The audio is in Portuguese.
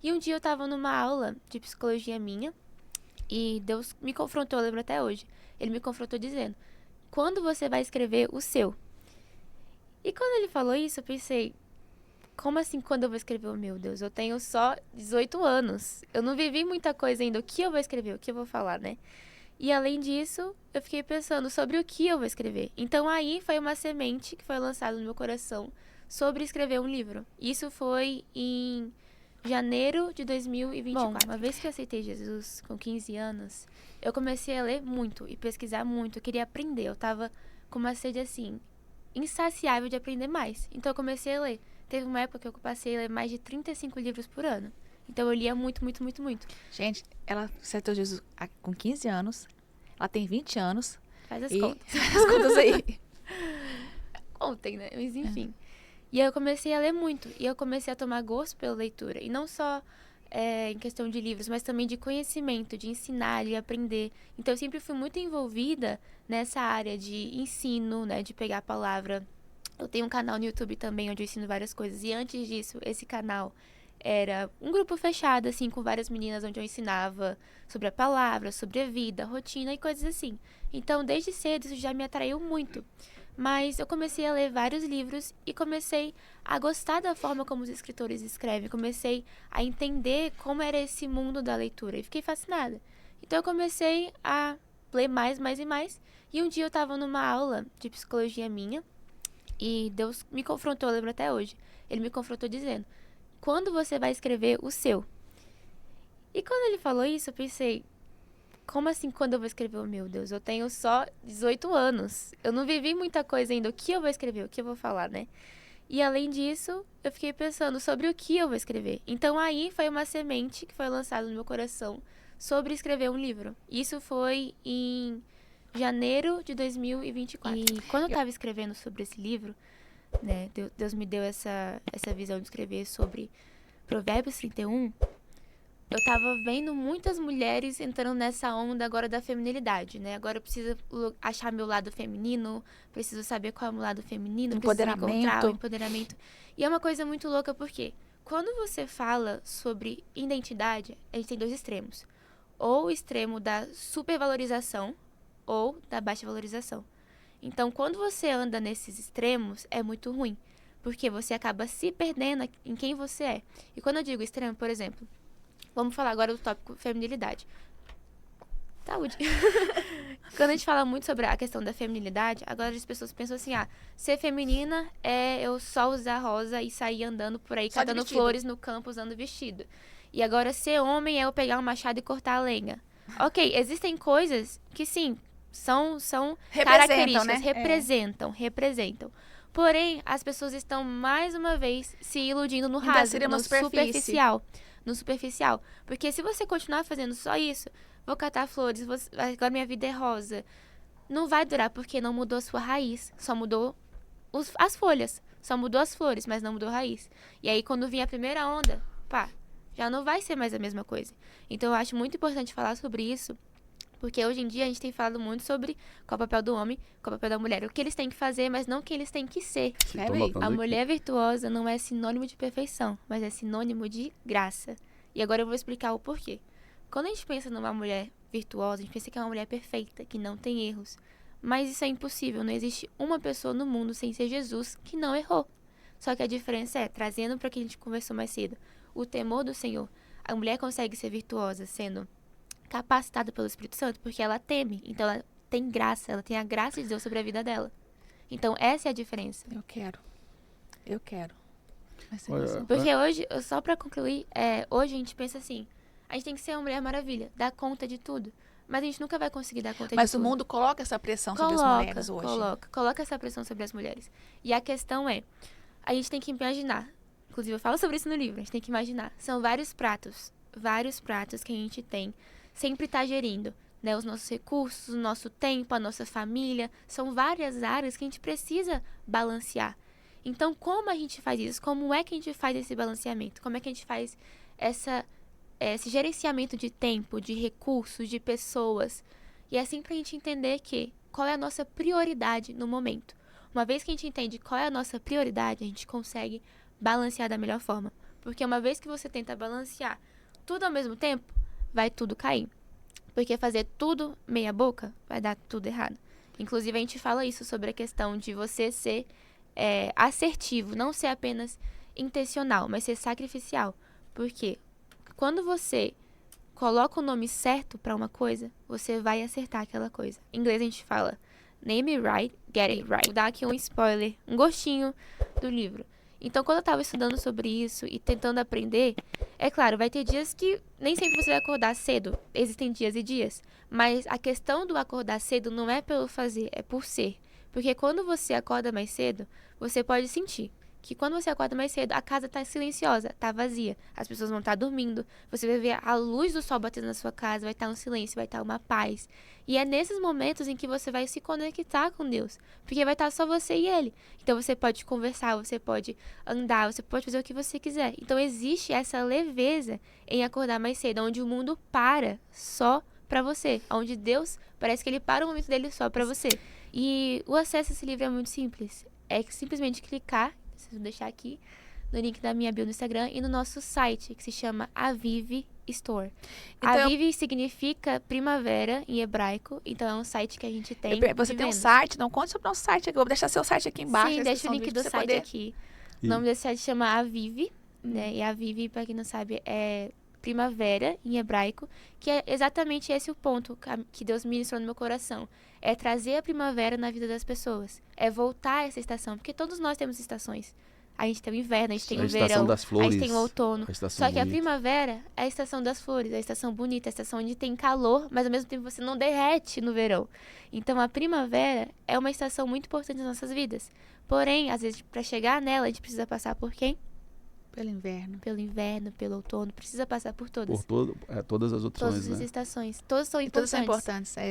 E um dia eu tava numa aula de psicologia minha e Deus me confrontou, eu lembro até hoje. Ele me confrontou dizendo: quando você vai escrever o seu? E quando ele falou isso, eu pensei: como assim quando eu vou escrever o meu? Deus, eu tenho só 18 anos. Eu não vivi muita coisa ainda. O que eu vou escrever? O que eu vou falar, né? E além disso, eu fiquei pensando sobre o que eu vou escrever. Então aí foi uma semente que foi lançada no meu coração sobre escrever um livro. Isso foi em janeiro de 2024. Bom, uma vez que eu aceitei Jesus com 15 anos, eu comecei a ler muito e pesquisar muito. Eu queria aprender. Eu tava com uma sede assim, insaciável de aprender mais. Então eu comecei a ler. Teve uma época que eu passei a ler mais de 35 livros por ano. Então eu lia muito, muito, muito, muito. Gente, ela aceitou Jesus com 15 anos. Ela tem 20 anos. Faz as E contas. as contas aí. Ontem, né? Mas enfim. E aí eu comecei a ler muito. E eu comecei a tomar gosto pela leitura. E não só em questão de livros, mas também de conhecimento, de ensinar e aprender. Então eu sempre fui muito envolvida nessa área de ensino, né? De pegar a palavra. Eu tenho um canal no YouTube também, onde eu ensino várias coisas. E antes disso, esse canal era um grupo fechado, assim, com várias meninas, onde eu ensinava sobre a palavra, sobre a vida, a rotina e coisas assim. Então, desde cedo, isso já me atraiu muito. Mas eu comecei a ler vários livros e comecei a gostar da forma como os escritores escrevem. Comecei a entender como era esse mundo da leitura e fiquei fascinada. Então, eu comecei a ler mais, mais e mais. E um dia eu estava numa aula de psicologia minha e Deus me confrontou, eu lembro até hoje. Ele me confrontou dizendo: quando você vai escrever o seu? E quando ele falou isso, eu pensei: como assim quando eu vou escrever o meu? Deus, eu tenho só 18 anos. Eu não vivi muita coisa ainda. O que eu vou escrever? O que eu vou falar, né? E além disso, eu fiquei pensando sobre o que eu vou escrever. Então aí foi uma semente que foi lançada no meu coração sobre escrever um livro. Isso foi em janeiro de 2024. E quando eu tava escrevendo sobre esse livro, né, Deus me deu essa visão de escrever sobre Provérbios 31. Eu tava vendo muitas mulheres entrando nessa onda agora da feminilidade, né? Agora eu preciso achar meu lado feminino, preciso saber qual é o meu lado feminino, preciso encontrar o empoderamento. E é uma coisa muito louca porque quando você fala sobre identidade, a gente tem dois extremos. Ou o extremo da supervalorização ou da baixa valorização. Então, quando você anda nesses extremos, é muito ruim, porque você acaba se perdendo em quem você é. E quando eu digo extremo, por exemplo, vamos falar agora do tópico feminilidade. Saúde. Quando a gente fala muito sobre a questão da feminilidade, agora as pessoas pensam assim: ser feminina é eu só usar rosa e sair andando por aí, catando flores no campo usando vestido. E agora ser homem é eu pegar um machado e cortar a lenha. Ok, existem coisas que sim, são características, né? representam. Porém, as pessoas estão mais uma vez se iludindo no raso, no superficial. Porque se você continuar fazendo só isso, vou catar flores, agora minha vida é rosa, não vai durar porque não mudou a sua raiz, só mudou as folhas, só mudou as flores, mas não mudou a raiz. E aí quando vir a primeira onda, já não vai ser mais a mesma coisa. Então eu acho muito importante falar sobre isso, porque hoje em dia a gente tem falado muito sobre qual é o papel do homem, qual é o papel da mulher. O que eles têm que fazer, mas não o que eles têm que ser. A mulher virtuosa não é sinônimo de perfeição, mas é sinônimo de graça. E agora eu vou explicar o porquê. Quando a gente pensa numa mulher virtuosa, a gente pensa que é uma mulher perfeita, que não tem erros. Mas isso é impossível. Não existe uma pessoa no mundo sem ser Jesus que não errou. Só que a diferença é, trazendo para o que a gente conversou mais cedo, o temor do Senhor. A mulher consegue ser virtuosa sendo capacitada pelo Espírito Santo porque ela teme. Então ela tem graça, ela tem a graça de Deus sobre a vida dela. Então essa é a diferença. Eu quero. Porque hoje, só pra concluir, hoje a gente pensa assim: a gente tem que ser uma Mulher Maravilha, dar conta de tudo. Mas a gente nunca vai conseguir dar conta de tudo. Mas o mundo coloca essa pressão sobre as mulheres hoje. Coloca essa pressão sobre as mulheres. E a questão é, a gente tem que imaginar. Inclusive, eu falo sobre isso no livro. A gente tem que imaginar. São vários pratos que a gente tem. Sempre tá gerindo, né? Os nossos recursos, o nosso tempo, a nossa família. São várias áreas que a gente precisa balancear. Então, como a gente faz isso? Como é que a gente faz esse balanceamento? Como é que a gente faz esse gerenciamento de tempo, de recursos, de pessoas? E é assim pra gente entender qual é a nossa prioridade no momento. Uma vez que a gente entende qual é a nossa prioridade, a gente consegue balancear da melhor forma. Porque uma vez que você tenta balancear tudo ao mesmo tempo, vai tudo cair. Porque fazer tudo meia boca vai dar tudo errado. Inclusive, a gente fala isso sobre a questão de você ser assertivo, não ser apenas intencional, mas ser sacrificial. Porque quando você coloca o nome certo pra uma coisa, você vai acertar aquela coisa. Em inglês a gente fala name it right, get it right. Vou dar aqui um spoiler, um gostinho do livro. Então, quando eu tava estudando sobre isso e tentando aprender, é claro, vai ter dias que nem sempre você vai acordar cedo. Existem dias e dias. Mas a questão do acordar cedo não é pelo fazer, é por ser. Porque quando você acorda mais cedo, você pode sentir que quando você acorda mais cedo, a casa tá silenciosa, tá vazia. As pessoas vão estar dormindo. Você vai ver a luz do sol batendo na sua casa, vai estar um silêncio, vai estar uma paz. E é nesses momentos em que você vai se conectar com Deus. Porque vai estar só você e Ele. Então você pode conversar, você pode andar, você pode fazer o que você quiser. Então existe essa leveza em acordar mais cedo, onde o mundo para só pra você. Onde Deus, parece que Ele para o momento dele só pra você. E o acesso a esse livro é muito simples. É simplesmente clicar, vou deixar aqui no link da minha bio no Instagram e no nosso site, que se chama Aviv Store. Então, Aviv significa primavera em hebraico, então é um site que a gente tem. Você tem um site, não conte sobre o nosso site aqui. Eu vou deixar seu site aqui embaixo. Sim, deixa o link do site aqui. O nome desse site chama Aviv, né? E Aviv, para quem não sabe, é primavera em hebraico, que é exatamente esse o ponto que Deus ministrou no meu coração. É trazer a primavera na vida das pessoas. É voltar a essa estação, porque todos nós temos estações. A gente tem o inverno, a gente tem o verão, das flores, a gente tem o outono. Só que bonita. a primavera é a estação das flores, é a estação bonita, é a estação onde tem calor, mas ao mesmo tempo você não derrete no verão. Então a primavera é uma estação muito importante nas nossas vidas. Porém, às vezes, para chegar nela, a gente precisa passar por quem? Pelo inverno. Pelo inverno, pelo outono, precisa passar por todas. Todas as opções, Todas as né? estações. Todas são E todas importantes. são importantes.